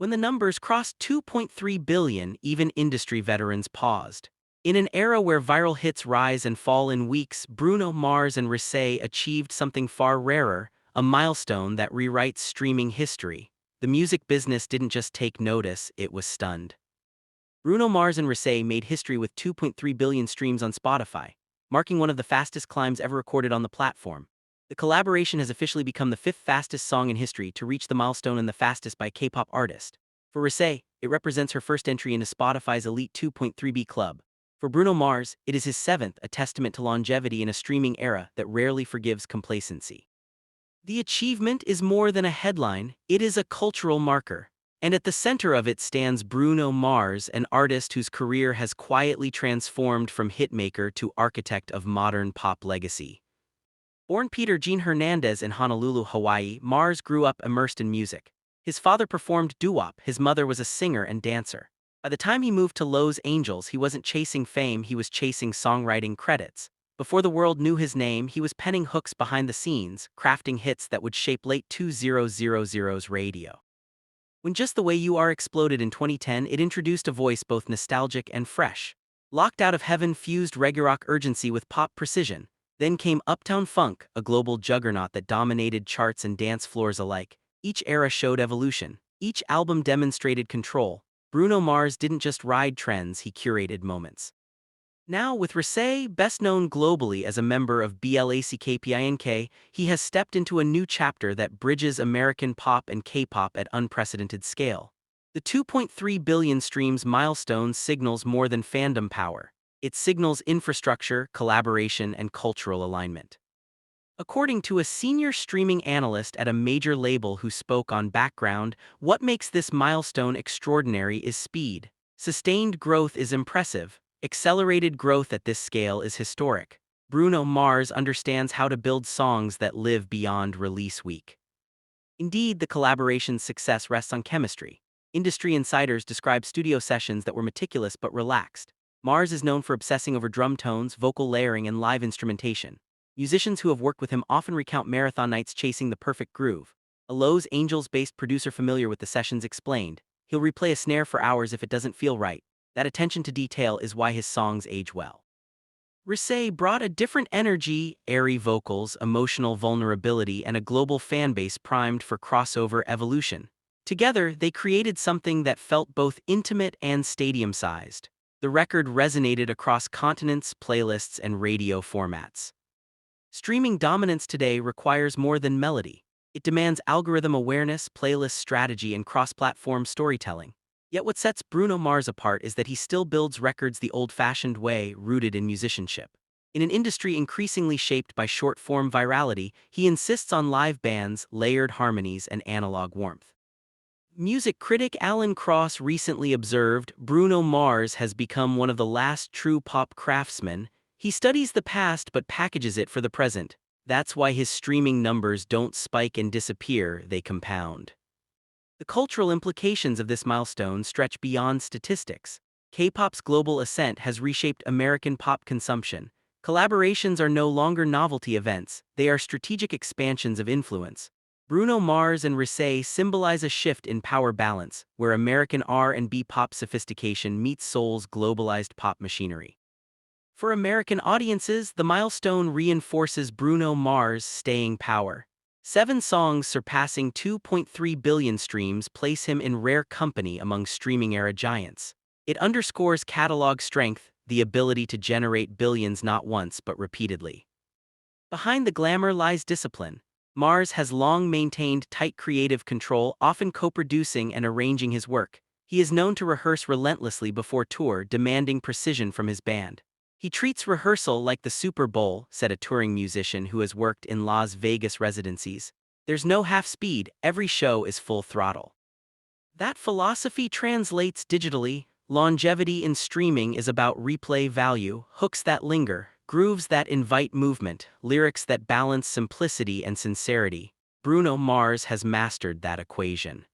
When the numbers crossed 2.3 billion, even industry veterans paused. In an era where viral hits rise and fall in weeks, Bruno Mars and Rosé achieved something far rarer, a milestone that rewrites streaming history. The music business didn't just take notice, it was stunned. Bruno Mars and Rosé made history with 2.3 billion streams on Spotify, marking one of the fastest climbs ever recorded on the platform. The collaboration has officially become the fifth fastest song in history to reach the milestone and the fastest by a K-pop artist. For Rosé, it represents her first entry into Spotify's elite 2.3B club. For Bruno Mars, it is his seventh, a testament to longevity in a streaming era that rarely forgives complacency. The achievement is more than a headline, it is a cultural marker. And at the center of it stands Bruno Mars, an artist whose career has quietly transformed from hitmaker to architect of modern pop legacy. Born Peter Jean Hernandez in Honolulu, Hawaii, Mars grew up immersed in music. His father performed doo-wop, his mother was a singer and dancer. By the time he moved to Los Angeles, he wasn't chasing fame, he was chasing songwriting credits. Before the world knew his name, he was penning hooks behind the scenes, crafting hits that would shape late 2000's radio. When Just the Way You Are exploded in 2010, it introduced a voice both nostalgic and fresh. Locked Out of Heaven fused reggae rock urgency with pop precision. Then came Uptown Funk, a global juggernaut that dominated charts and dance floors alike. Each era showed evolution. Each album demonstrated control. Bruno Mars didn't just ride trends, he curated moments. Now, with Rosé, best known globally as a member of BLACKPINK, he has stepped into a new chapter that bridges American pop and K-pop at unprecedented scale. The 2.3 billion streams milestone signals more than fandom power. It signals infrastructure, collaboration, and cultural alignment. According to a senior streaming analyst at a major label who spoke on Background, what makes this milestone extraordinary is speed. Sustained growth is impressive. Accelerated growth at this scale is historic. Bruno Mars understands how to build songs that live beyond release week. Indeed, the collaboration's success rests on chemistry. Industry insiders describe studio sessions that were meticulous but relaxed. Mars is known for obsessing over drum tones, vocal layering, and live instrumentation. Musicians who have worked with him often recount marathon nights chasing the perfect groove. A Los Angeles-based producer familiar with the sessions explained, "He'll replay a snare for hours if it doesn't feel right. That attention to detail is why his songs age well." Rosé brought a different energy, airy vocals, emotional vulnerability, and a global fanbase primed for crossover evolution. Together, they created something that felt both intimate and stadium-sized. The record resonated across continents, playlists, and radio formats. Streaming dominance today requires more than melody. It demands algorithm awareness, playlist strategy, and cross-platform storytelling. Yet what sets Bruno Mars apart is that he still builds records the old-fashioned way, rooted in musicianship. In an industry increasingly shaped by short-form virality, he insists on live bands, layered harmonies, and analog warmth. Music critic Alan Cross recently observed, "Bruno Mars has become one of the last true pop craftsmen. He studies the past but packages it for the present. That's why his streaming numbers don't spike and disappear, they compound." The cultural implications of this milestone stretch beyond statistics. K-pop's global ascent has reshaped American pop consumption. Collaborations are no longer novelty events, they are strategic expansions of influence. Bruno Mars and Rosé symbolize a shift in power balance, where American R&B pop sophistication meets Soul's globalized pop machinery. For American audiences, the milestone reinforces Bruno Mars' staying power. 7 songs surpassing 2.3 billion streams place him in rare company among streaming-era giants. It underscores catalog strength, the ability to generate billions not once but repeatedly. Behind the glamour lies discipline. Mars has long maintained tight creative control, often co-producing and arranging his work. He is known to rehearse relentlessly before tour, demanding precision from his band. "He treats rehearsal like the Super Bowl," said a touring musician who has worked in Las Vegas residencies. "There's no half speed, every show is full throttle." That philosophy translates digitally. Longevity in streaming is about replay value, hooks that linger, grooves that invite movement, lyrics that balance simplicity and sincerity. Bruno Mars has mastered that equation.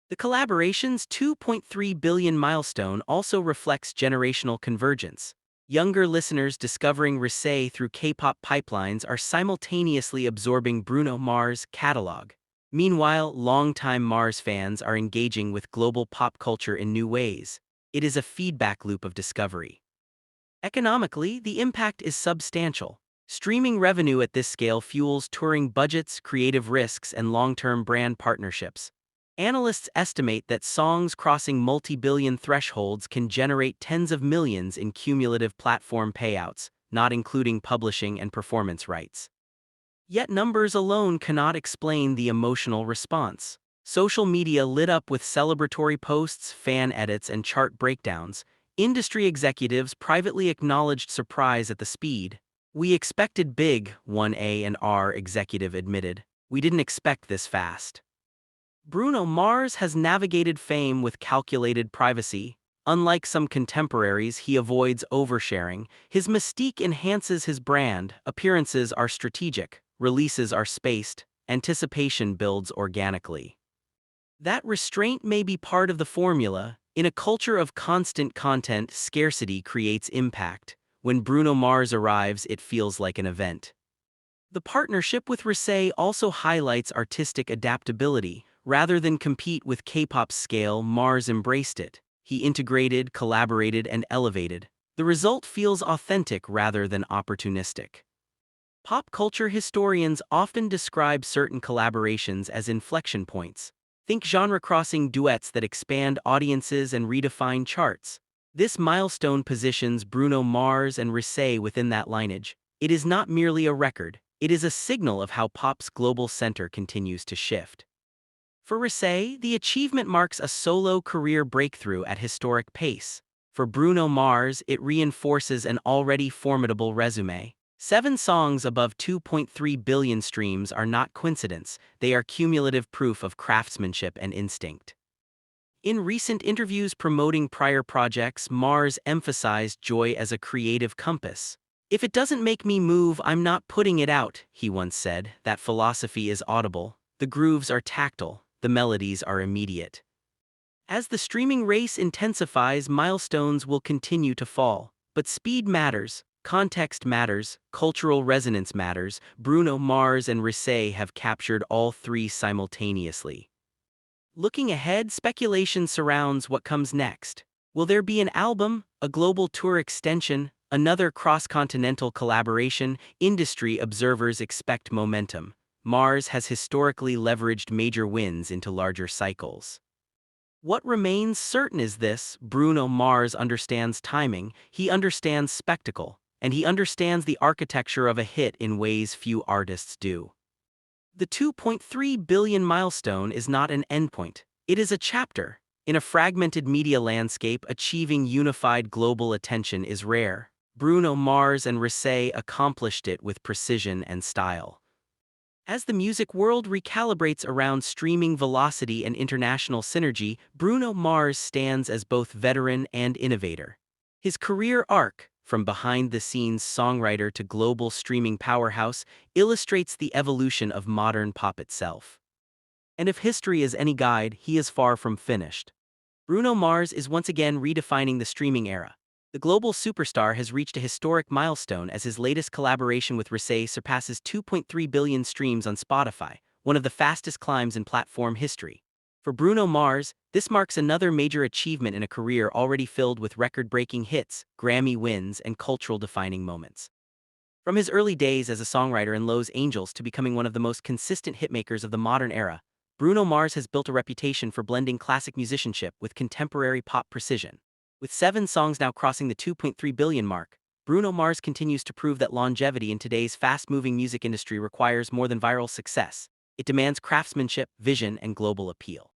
The collaboration's 2.3 billion milestone also reflects generational convergence. Younger listeners discovering Rosé through K-pop pipelines are simultaneously absorbing Bruno Mars' catalog. Meanwhile, longtime Mars fans are engaging with global pop culture in new ways. It is a feedback loop of discovery. Economically, the impact is substantial. Streaming revenue at this scale fuels touring budgets, creative risks, and long-term brand partnerships. Analysts estimate that songs crossing multi-billion thresholds can generate tens of millions in cumulative platform payouts, not including publishing and performance rights. Yet numbers alone cannot explain the emotional response. Social media lit up with celebratory posts, fan edits, and chart breakdowns. Industry executives privately acknowledged surprise at the speed. "We expected big," one A&R executive admitted. "We didn't expect this fast." Bruno Mars has navigated fame with calculated privacy. Unlike some contemporaries, he avoids oversharing. His mystique enhances his brand. Appearances are strategic, releases are spaced, anticipation builds organically. That restraint may be part of the formula. In a culture of constant content, scarcity creates impact. When Bruno Mars arrives, it feels like an event. The partnership with Rosé also highlights artistic adaptability. Rather than compete with K-pop's scale, Mars embraced it. He integrated, collaborated, and elevated. The result feels authentic rather than opportunistic. Pop culture historians often describe certain collaborations as inflection points. Think genre-crossing duets that expand audiences and redefine charts. This milestone positions Bruno Mars and Rosé within that lineage. It is not merely a record, it is a signal of how pop's global center continues to shift. For Rosé, the achievement marks a solo career breakthrough at historic pace. For Bruno Mars, it reinforces an already formidable resume. 7 songs above 2.3 billion streams are not coincidence, they are cumulative proof of craftsmanship and instinct. In recent interviews promoting prior projects, Mars emphasized joy as a creative compass. "If it doesn't make me move, I'm not putting it out," he once said. That philosophy is audible. The grooves are tactile, the melodies are immediate. As the streaming race intensifies, milestones will continue to fall. But speed matters. Context matters, cultural resonance matters. Bruno Mars and Rosé have captured all three simultaneously. Looking ahead, speculation surrounds what comes next. Will there be an album, a global tour extension, another cross-continental collaboration? Industry observers expect momentum. Mars has historically leveraged major wins into larger cycles. What remains certain is this: Bruno Mars understands timing, he understands spectacle, and he understands the architecture of a hit in ways few artists do. The 2.3 billion milestone is not an endpoint, it is a chapter. In a fragmented media landscape, achieving unified global attention is rare. Bruno Mars and Rosé accomplished it with precision and style. As the music world recalibrates around streaming velocity and international synergy, Bruno Mars stands as both veteran and innovator. His career arc, from behind-the-scenes songwriter to global streaming powerhouse, illustrates the evolution of modern pop itself. And if history is any guide, he is far from finished. Bruno Mars is once again redefining the streaming era. The global superstar has reached a historic milestone as his latest collaboration with Rosé surpasses 2.3 billion streams on Spotify, one of the fastest climbs in platform history. For Bruno Mars, this marks another major achievement in a career already filled with record-breaking hits, Grammy wins, and cultural-defining moments. From his early days as a songwriter in Los Angeles to becoming one of the most consistent hitmakers of the modern era, Bruno Mars has built a reputation for blending classic musicianship with contemporary pop precision. With 7 songs now crossing the 2.3 billion mark, Bruno Mars continues to prove that longevity in today's fast-moving music industry requires more than viral success. It demands craftsmanship, vision, and global appeal.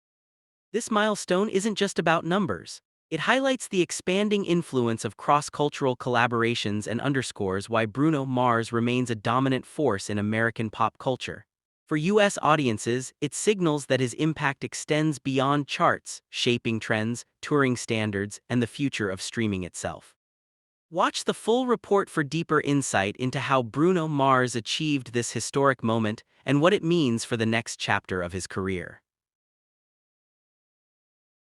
This milestone isn't just about numbers. It highlights the expanding influence of cross-cultural collaborations and underscores why Bruno Mars remains a dominant force in American pop culture. For U.S. audiences, it signals that his impact extends beyond charts, shaping trends, touring standards, and the future of streaming itself. Watch the full report for deeper insight into how Bruno Mars achieved this historic moment and what it means for the next chapter of his career.